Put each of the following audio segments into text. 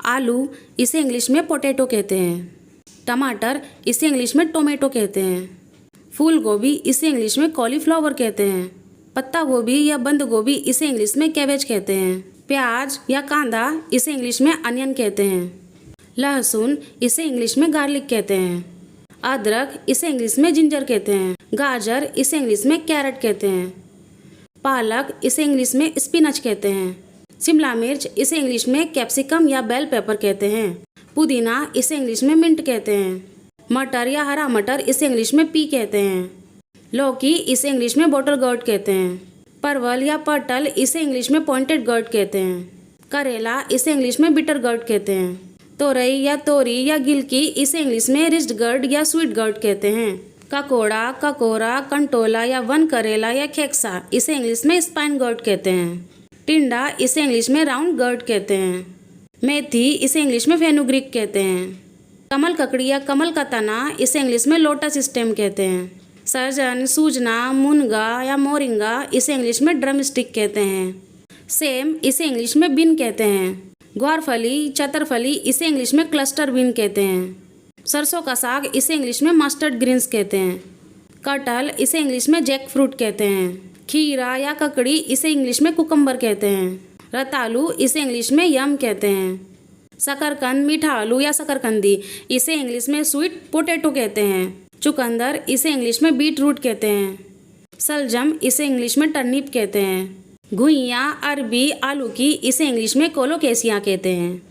आलू इसे इंग्लिश में पोटैटो कहते हैं। टमाटर इसे इंग्लिश में टोमेटो कहते हैं। फूल गोभी इसे इंग्लिश में कॉलीफ्लावर कहते हैं। पत्ता गोभी या बंद गोभी इसे इंग्लिश में कैबेज कहते हैं। प्याज या कांदा इसे इंग्लिश में अनियन कहते हैं। लहसुन इसे इंग्लिश में गार्लिक कहते हैं। अदरक इसे इंग्लिश में जिंजर कहते हैं। गाजर इसे इंग्लिश में कैरेट कहते हैं। पालक इसे इंग्लिश में स्पिनच कहते हैं। शिमला मिर्च इसे इंग्लिश में कैप्सिकम या बेल पेपर कहते हैं। पुदीना इसे इंग्लिश में मिंट कहते हैं। मटर या हरा मटर इसे इंग्लिश में पी कहते हैं। लौकी इसे इंग्लिश में बॉटल गोर्ड कहते हैं। परवल या पटल इसे इंग्लिश में पॉइंटेड गोर्ड कहते हैं। करेला इसे इंग्लिश में बिटर गोर्ड कहते हैं। तोरई या तोरी या गिलकी इसे इंग्लिश में रिज्ड गोर्ड या स्वीट गोर्ड कहते हैं। ककोड़ा, ककोरा, कंटोला या वन करेला या खेक्सा इसे इंग्लिश में स्पाइन गोर्ड कहते हैं। टिंडा इसे इंग्लिश में राउंड गोर्ड कहते हैं। मेथी इसे इंग्लिश में फेनुग्रीक कहते हैं। कमल ककड़ी या कमल का तना इसे इंग्लिश में लोटस स्टेम कहते हैं। सहजन, सूजना, मुनगा या मोरिंगा इसे इंग्लिश में ड्रम स्टिक कहते हैं। सेम इसे इंग्लिश में बीन कहते हैं। ग्वारफली, चतरफली इसे इंग्लिश में क्लस्टर बीन कहते हैं। सरसों का साग इसे इंग्लिश में मस्टर्ड ग्रीन्स कहते हैं। कटहल इसे इंग्लिश में जैक फ्रूट कहते हैं। खीरा या ककड़ी इसे इंग्लिश में कुकम्बर कहते हैं। रतालू इसे इंग्लिश में यम कहते हैं। शकरकंद, मीठा आलू या शकरकंदी इसे इंग्लिश में स्वीट पोटैटो कहते हैं। चुकंदर इसे इंग्लिश में बीट रूट कहते हैं। सलजम इसे इंग्लिश में टर्निप कहते हैं। घुइयाँ, अरबी, आलू की इसे इंग्लिश में कोलोकेसिया कहते हैं।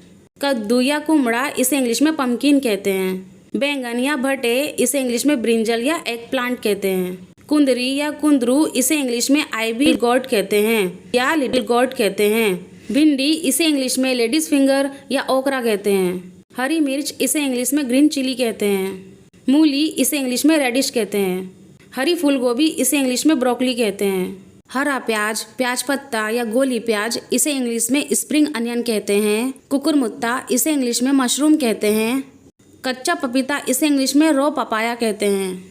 कद्दू या कुमड़ा इसे इंग्लिश में पम्पकिन कहते हैं। बैंगन या भटे इसे इंग्लिश में ब्रिंजल या एग प्लांट कहते हैं। कुंदरी या कुंदरू इसे इंग्लिश में आईवी गॉड कहते हैं या लिटिल गॉड कहते हैं। भिंडी इसे इंग्लिश में लेडीज फिंगर या ओकरा कहते हैं। हरी मिर्च इसे इंग्लिश में ग्रीन चिली कहते हैं। मूली इसे इंग्लिश में रेडिश कहते हैं। हरी फूल गोभी इसे इंग्लिश में ब्रोकली कहते हैं। हरा प्याज, प्याज पत्ता या गोली प्याज इसे इंग्लिश में स्प्रिंग अनियन कहते हैं। कुकुरमुत्ता इसे इंग्लिश में मशरूम कहते हैं। कच्चा पपीता इसे इंग्लिश में रो पपाया कहते हैं।